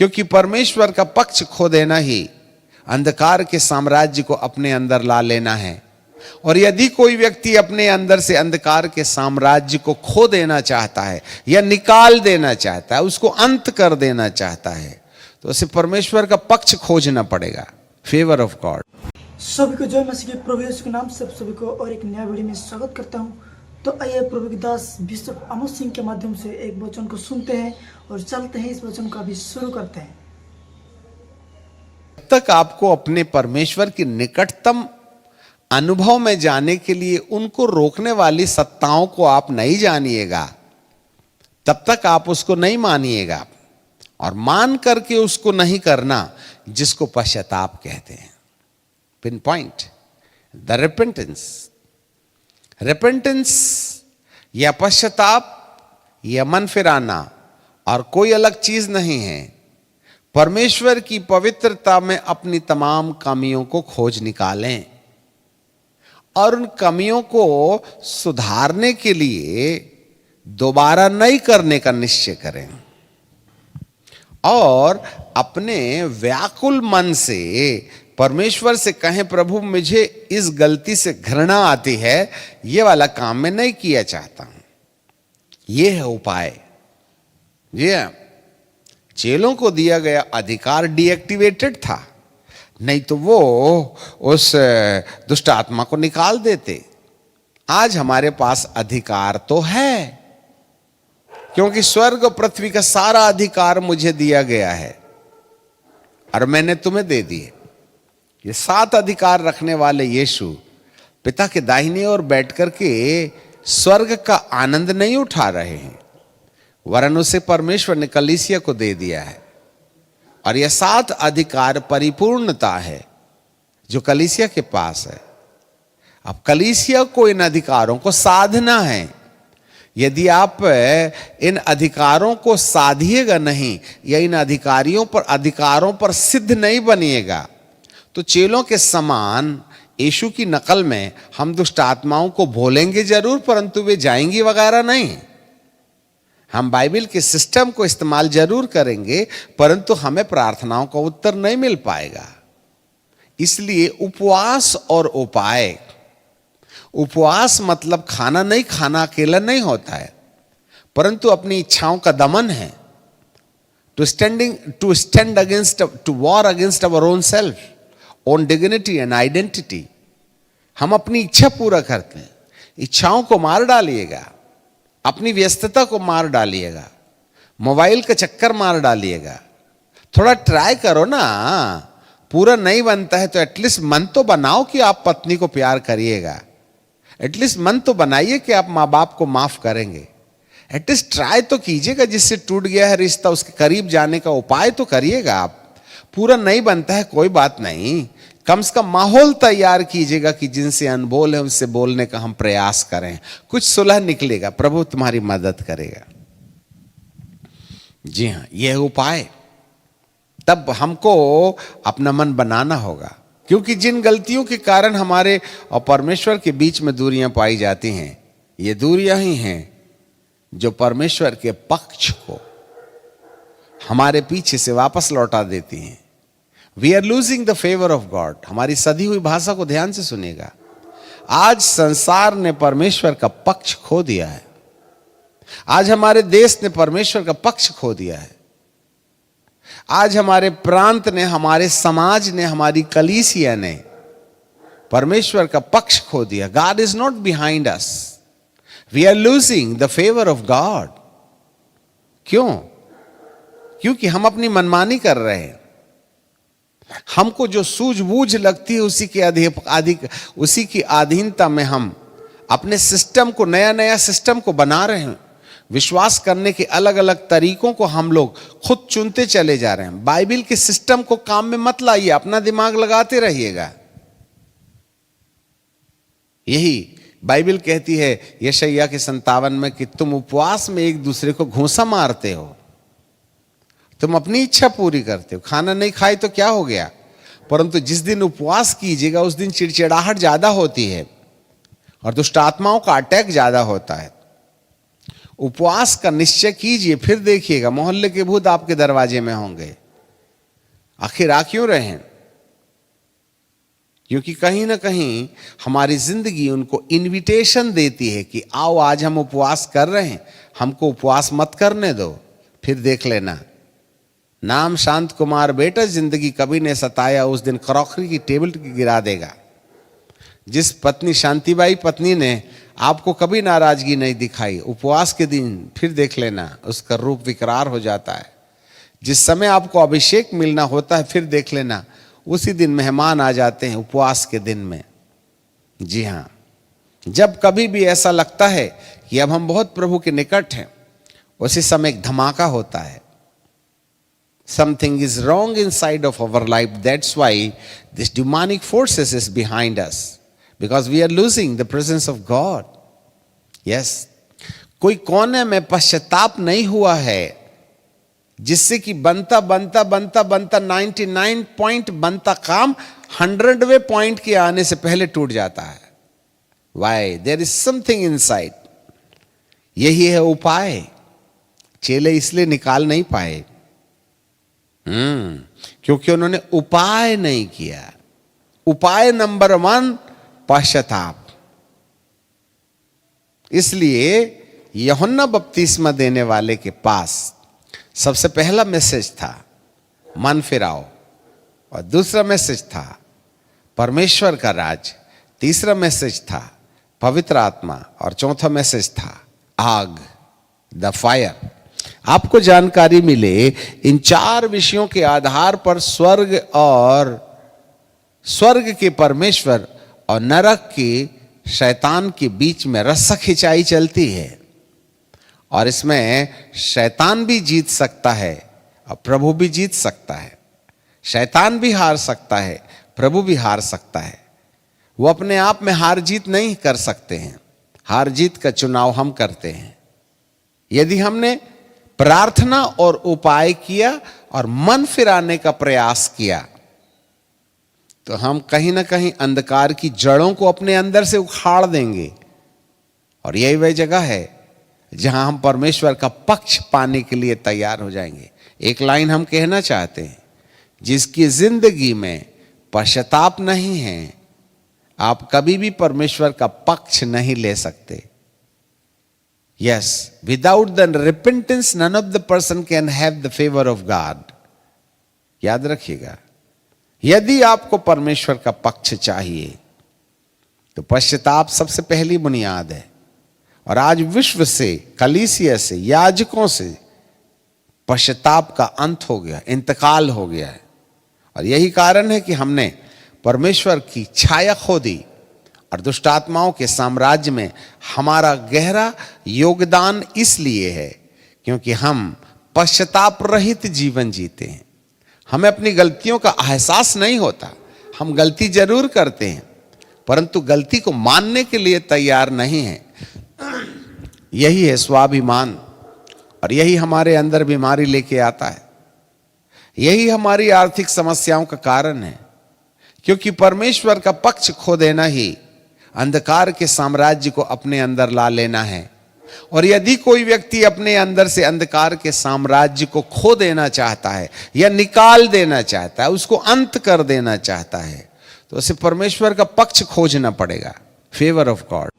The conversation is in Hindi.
क्योंकि परमेश्वर का पक्ष खो देना ही अंधकार के साम्राज्य को अपने अंदर ला लेना है। और यदि कोई व्यक्ति अपने अंदर से अंधकार के साम्राज्य को खो देना चाहता है या निकाल देना चाहता है, उसको अंत कर देना चाहता है, तो उसे परमेश्वर का पक्ष खोजना पड़ेगा, फेवर ऑफ गॉड। सभी को जय मसीह के प्रभु यीशु के नाम से सभी को और एक नया वीडियो में स्वागत करता हूं। तो आइए प्रभु के दास बिशप अमोद सिंह के माध्यम से एक वचन को सुनते हैं और चलते हैं, इस वचन को अभी शुरू करते हैं। जब तक आपको अपने परमेश्वर की निकटतम अनुभव में जाने के लिए उनको रोकने वाली सत्ताओं को आप नहीं जानिएगा, तब तक आप उसको नहीं मानिएगा, और मान करके उसको नहीं करना, जिसको पश्चाताप कहते हैं। पिन पॉइंट, द रिपेंटेंस या पश्चाताप या मन फिराना और कोई अलग चीज नहीं है। परमेश्वर की पवित्रता में अपनी तमाम कमियों को खोज निकालें और उन कमियों को सुधारने के लिए दोबारा नहीं करने का निश्चय करें, और अपने व्याकुल मन से परमेश्वर से कहें, प्रभु मुझे इस गलती से घृणा आती है, ये वाला काम मैं नहीं किया चाहता हूं। यह है उपाय। जी हाँ, चेलों को दिया गया अधिकार डीएक्टिवेटेड था, नहीं तो वो उस दुष्ट आत्मा को निकाल देते। आज हमारे पास अधिकार तो है, क्योंकि स्वर्ग और पृथ्वी का सारा अधिकार मुझे दिया गया है और मैंने तुम्हें दे दिए। ये 7 अधिकार रखने वाले यीशु पिता के दाहिने ओर बैठ करके स्वर्ग का आनंद नहीं उठा रहे हैं, वरन उसे परमेश्वर ने कलीसिया को दे दिया है। और यह 7 अधिकार परिपूर्णता है जो कलीसिया के पास है। अब कलीसिया को इन अधिकारों को साधना है। यदि आप इन अधिकारों को साधिएगा नहीं या इन अधिकारों पर सिद्ध नहीं बनिएगा, तो चेलों के समान यीशु की नकल में हम दुष्ट आत्माओं को भोलेंगे जरूर, परंतु वे जाएंगी वगैरह नहीं। हम बाइबल के सिस्टम को इस्तेमाल जरूर करेंगे, परंतु हमें प्रार्थनाओं का उत्तर नहीं मिल पाएगा। इसलिए उपवास और उपाय, उपवास मतलब खाना नहीं खाना अकेला नहीं होता है, परंतु अपनी इच्छाओं का दमन है। To war against our own self, own dignity and identity. हम अपनी इच्छा पूरा करते हैं। इच्छाओं को मार डालिएगा, अपनी व्यस्तता को मार डालिएगा, मोबाइल का चक्कर मार डालिएगा। थोड़ा ट्राई करो ना, पूरा नहीं बनता है तो एटलीस्ट मन तो बनाओ कि आप पत्नी को प्यार करिएगा। एटलीस्ट मन तो बनाइए कि आप माँ बाप को माफ करेंगे। एटलीस्ट ट्राई तो कीजिएगा, जिससे टूट गया है रिश्ता उसके करीब जाने का उपाय तो करिएगा आप। पूरा नहीं बनता है कोई बात नहीं, कम से कम माहौल तैयार कीजिएगा कि जिनसे अनबोल है उनसे बोलने का हम प्रयास करें, कुछ सुलह निकलेगा, प्रभु तुम्हारी मदद करेगा। जी हाँ, यह उपाय। तब हमको अपना मन बनाना होगा, क्योंकि जिन गलतियों के कारण हमारे और परमेश्वर के बीच में दूरियां पाई जाती हैं, ये दूरियां ही हैं जो परमेश्वर के पक्ष को हमारे पीछे से वापस लौटा देती हैं। We are losing the favour of God. हमारी सधी हुई भाषा को ध्यान से सुनिएगा। आज संसार ने परमेश्वर का पक्ष खो दिया है। आज हमारे देश ने परमेश्वर का पक्ष खो दिया है। आज हमारे प्रांत ने, हमारे समाज ने, हमारी कलीसिया ने परमेश्वर का पक्ष खो दिया। God is not behind us, we are losing the favour of God. क्यों? क्योंकि हम अपनी मनमानी कर रहे हैं। हमको जो सूझबूझ लगती है उसी की अधीनता में हम अपने सिस्टम को, नया सिस्टम को बना रहे हैं। विश्वास करने के अलग अलग तरीकों को हम लोग खुद चुनते चले जा रहे हैं। बाइबल के सिस्टम को काम में मत लाइए, अपना दिमाग लगाते रहिएगा। यही बाइबल कहती है यशायाह के 57 में कि तुम उपवास में एक दूसरे को घूंसा मारते हो, तुम अपनी इच्छा पूरी करते हो। खाना नहीं खाए तो क्या हो गया, परंतु जिस दिन उपवास कीजिएगा उस दिन चिड़चिड़ाहट ज्यादा होती है और दुष्ट आत्माओं का अटैक ज्यादा होता है। उपवास का निश्चय कीजिए, फिर देखिएगा मोहल्ले के भूत आपके दरवाजे में होंगे। आखिर आ क्यों रहे हैं? क्योंकि कहीं ना कहीं हमारी जिंदगी उनको इनविटेशन देती है कि आओ आज हम उपवास कर रहे हैं, हमको उपवास मत करने दो, फिर देख लेना। नाम शांत कुमार बेटा, जिंदगी कभी ने सताया, उस दिन क्रॉकरी की टेबल गिरा देगा। जिस पत्नी शांतिबाई पत्नी ने आपको कभी नाराजगी नहीं दिखाई, उपवास के दिन फिर देख लेना उसका रूप विकरार हो जाता है। जिस समय आपको अभिषेक मिलना होता है, फिर देख लेना उसी दिन मेहमान आ जाते हैं उपवास के दिन में। जी हां, जब कभी भी ऐसा लगता है कि अब हम बहुत प्रभु के निकट हैं, उसी समय एक धमाका होता है। Something is wrong inside of our life. That's why this demonic forces is behind us, because we are losing the presence of God. Yes, कोई कोने में पश्चाताप नहीं हुआ है जिससे कि बनता बनता बनता बनता 99 पॉइंट बनता काम 100वें पॉइंट के आने से पहले टूट जाता है। Why? There is something inside. यही है उपाय। चेले इसलिए निकाल नहीं पाए क्योंकि उन्होंने उपाय नहीं किया। उपाय नंबर 1 पश्चाताप। इसलिए यूहन्ना बपतिस्मा देने वाले के पास सबसे पहला मैसेज था मन फिराओ, और दूसरा मैसेज था परमेश्वर का राज, तीसरा मैसेज था पवित्र आत्मा, और चौथा मैसेज था आग, द फायर। आपको जानकारी मिले इन 4 विषयों के आधार पर स्वर्ग के परमेश्वर और नरक के शैतान के बीच में रस्सा खिंचाई चलती है, और इसमें शैतान भी जीत सकता है और प्रभु भी जीत सकता है। शैतान भी हार सकता है, प्रभु भी हार सकता है। वो अपने आप में हार जीत नहीं कर सकते हैं, हार जीत का चुनाव हम करते हैं। यदि हमने प्रार्थना और उपाय किया और मन फिराने का प्रयास किया, तो हम कहीं ना कहीं अंधकार की जड़ों को अपने अंदर से उखाड़ देंगे, और यही वह जगह है जहां हम परमेश्वर का पक्ष पाने के लिए तैयार हो जाएंगे। एक लाइन हम कहना चाहते हैं, जिसकी जिंदगी में पश्चाताप नहीं है, आप कभी भी परमेश्वर का पक्ष नहीं ले सकते। Yes, without the repentance, none of the person can have the favor of God. याद रखिएगा, यदि आपको परमेश्वर का पक्ष चाहिए तो पश्चाताप सबसे पहली बुनियाद है। और आज विश्व से, कलीसिया से, याजकों से पश्चाताप का अंत हो गया, इंतकाल हो गया है। और यही कारण है कि हमने परमेश्वर की छाया खो दी, और दुष्ट आत्माओं के साम्राज्य में हमारा गहरा योगदान इसलिए है क्योंकि हम पश्चाताप रहित जीवन जीते हैं। हमें अपनी गलतियों का एहसास नहीं होता। हम गलती जरूर करते हैं, परंतु गलती को मानने के लिए तैयार नहीं है। यही है स्वाभिमान, और यही हमारे अंदर बीमारी लेके आता है। यही हमारी आर्थिक समस्याओं का कारण है, क्योंकि परमेश्वर का पक्ष खो देना ही अंधकार के साम्राज्य को अपने अंदर ला लेना है। और यदि कोई व्यक्ति अपने अंदर से अंधकार के साम्राज्य को खो देना चाहता है या निकाल देना चाहता है, उसको अंत कर देना चाहता है, तो उसे परमेश्वर का पक्ष खोजना पड़ेगा, फेवर ऑफ गॉड।